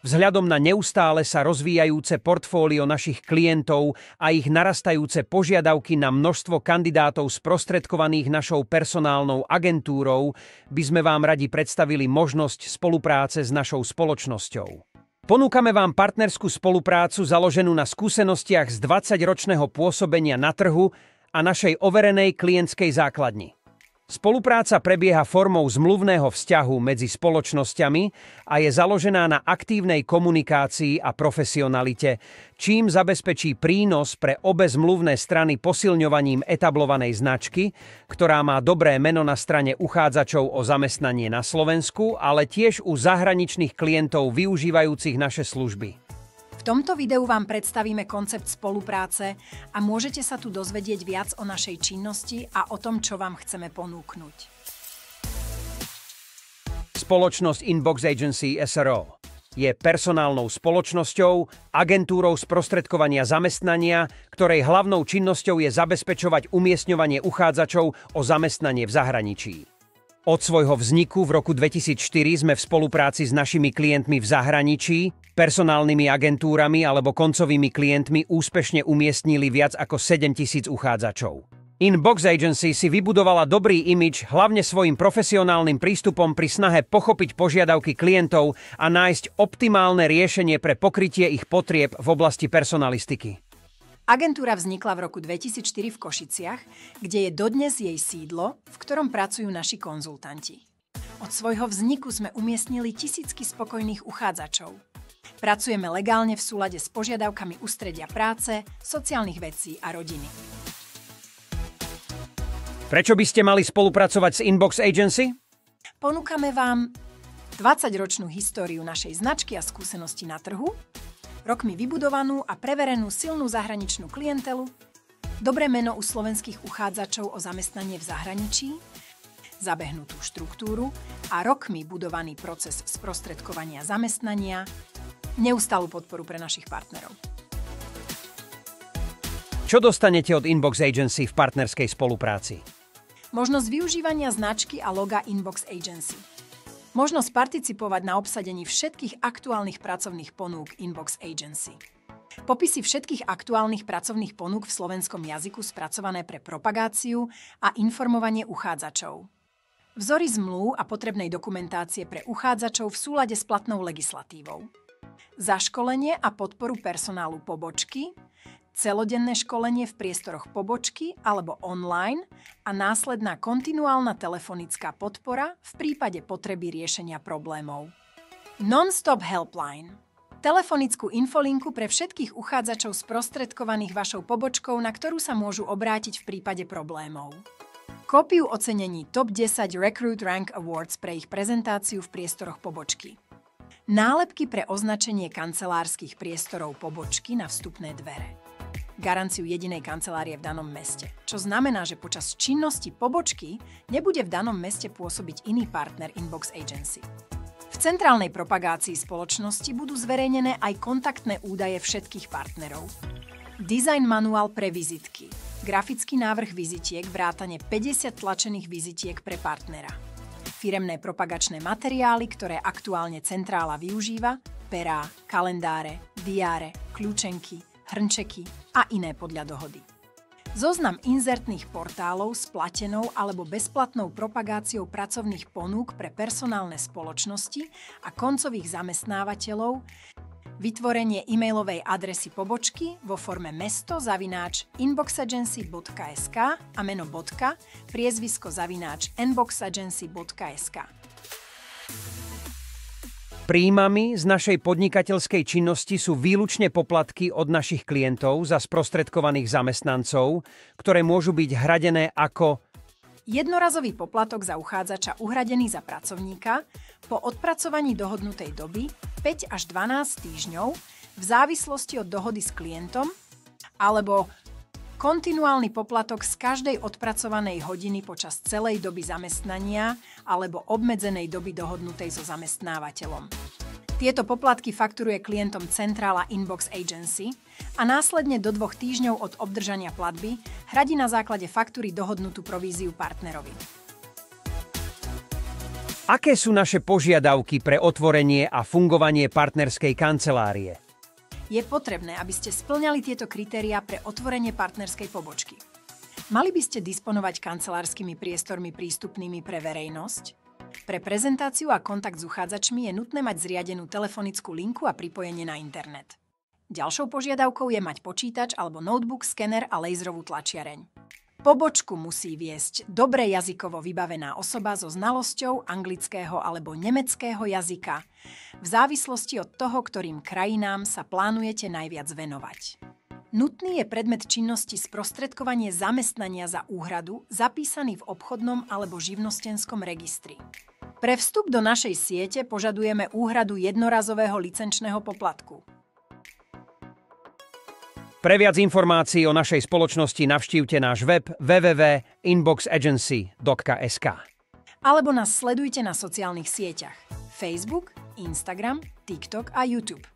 Vzhľadom na neustále sa rozvíjajúce portfólio našich klientov a ich narastajúce požiadavky na množstvo kandidátov sprostredkovaných našou personálnou agentúrou by sme vám radi predstavili možnosť spolupráce s našou spoločnosťou. Ponúkame vám partnerskú spoluprácu založenú na skúsenostiach z 20-ročného pôsobenia na trhu a našej overenej klientskej základni. Spolupráca prebieha formou zmluvného vzťahu medzi spoločnosťami a je založená na aktívnej komunikácii a profesionalite, čím zabezpečí prínos pre obe zmluvné strany posilňovaním etablovanej značky, ktorá má dobré meno na strane uchádzačov o zamestnanie na Slovensku, ale tiež u zahraničných klientov využívajúcich naše služby. V tomto videu vám predstavíme koncept spolupráce a môžete sa tu dozvedieť viac o našej činnosti a o tom, čo vám chceme ponúknuť. Spoločnosť Inbox Agency SRO je personálnou spoločnosťou, agentúrou sprostredkovania zamestnania, ktorej hlavnou činnosťou je zabezpečovať umiestňovanie uchádzačov o zamestnanie v zahraničí. Od svojho vzniku v roku 2004 sme v spolupráci s našimi klientmi v zahraničí, personálnymi agentúrami alebo koncovými klientmi úspešne umiestnili viac ako 7 000 uchádzačov. Inbox Agency si vybudovala dobrý imidž hlavne svojim profesionálnym prístupom pri snahe pochopiť požiadavky klientov a nájsť optimálne riešenie pre pokrytie ich potrieb v oblasti personalistiky. Agentúra vznikla v roku 2004 v Košiciach, kde je dodnes jej sídlo, v ktorom pracujú naši konzultanti. Od svojho vzniku sme umiestnili tisícky spokojných uchádzačov. Pracujeme legálne v súlade s požiadavkami ústredia práce, sociálnych vecí a rodiny. Prečo by ste mali spolupracovať s Inbox Agency? Ponúkame vám 20-ročnú históriu našej značky a skúsenosti na trhu, rokmi vybudovanú a preverenú silnú zahraničnú klientelu, dobré meno u slovenských uchádzačov o zamestnanie v zahraničí, zabehnutú štruktúru a rokmi budovaný proces sprostredkovania zamestnania, neustálú podporu pre našich partnerov. Čo dostanete od Inbox Agency v partnerskej spolupráci? Možnosť využívania značky a loga Inbox Agency. Možnosť participovať na obsadení všetkých aktuálnych pracovných ponúk Inbox Agency. Popisy všetkých aktuálnych pracovných ponúk v slovenskom jazyku spracované pre propagáciu a informovanie uchádzačov. Vzory zmluv a potrebnej dokumentácie pre uchádzačov v súlade s platnou legislatívou. Zaškolenie a podporu personálu pobočky, celodenné školenie v priestoroch pobočky alebo online a následná kontinuálna telefonická podpora v prípade potreby riešenia problémov. Non-stop helpline. Telefonickú infolinku pre všetkých uchádzačov sprostredkovaných vašou pobočkou, na ktorú sa môžu obrátiť v prípade problémov. Kópiu ocenení Top 10 Recruit Rank Awards pre ich prezentáciu v priestoroch pobočky. Nálepky pre označenie kancelárskych priestorov pobočky na vstupné dvere. Garanciu jedinej kancelárie v danom meste, čo znamená, že počas činnosti pobočky nebude v danom meste pôsobiť iný partner Inbox Agency. V centrálnej propagácii spoločnosti budú zverejnené aj kontaktné údaje všetkých partnerov. Design manuál pre vizitky, grafický návrh vizitiek vrátane 50 tlačených vizitiek pre partnera. Firemné propagačné materiály, ktoré aktuálne centrála využíva, perá, kalendáre, diáre, kľúčenky, hrnčeky a iné podľa dohody. Zoznam inzertných portálov s platenou alebo bezplatnou propagáciou pracovných ponúk pre personálne spoločnosti a koncových zamestnávateľov, vytvorenie e-mailovej adresy pobočky vo forme mesto@inboxagency.sk a meno bodka, priezvisko @inboxagency.sk. Príjmami z našej podnikateľskej činnosti sú výlučne poplatky od našich klientov za sprostredkovaných zamestnancov, ktoré môžu byť hradené ako jednorazový poplatok za uchádzača uhradený za pracovníka po odpracovaní dohodnutej doby 5 až 12 týždňov v závislosti od dohody s klientom alebo kontinuálny poplatok z každej odpracovanej hodiny počas celej doby zamestnania alebo obmedzenej doby dohodnutej so zamestnávateľom. Tieto poplatky fakturuje klientom centrála Inbox Agency a následne do 2 týždňov od obdržania platby hradí na základe faktúry dohodnutú províziu partnerovi. Aké sú naše požiadavky pre otvorenie a fungovanie partnerskej kancelárie? Je potrebné, aby ste spĺňali tieto kritériá pre otvorenie partnerskej pobočky. Mali by ste disponovať kancelárskymi priestormi prístupnými pre verejnosť? Pre prezentáciu a kontakt s uchádzačmi je nutné mať zriadenú telefonickú linku a pripojenie na internet. Ďalšou požiadavkou je mať počítač alebo notebook, skener a laserovú tlačiareň. Pobočku musí viesť dobre jazykovo vybavená osoba so znalosťou anglického alebo nemeckého jazyka, v závislosti od toho, ktorým krajinám sa plánujete najviac venovať. Nutný je predmet činnosti sprostredkovanie zamestnania za úhradu zapísaný v obchodnom alebo živnostenskom registri. Pre vstup do našej siete požadujeme úhradu jednorazového licenčného poplatku. Pre viac informácií o našej spoločnosti navštívte náš web www.inboxagency.sk. Alebo nás sledujte na sociálnych sieťach Facebook, Instagram, TikTok a YouTube.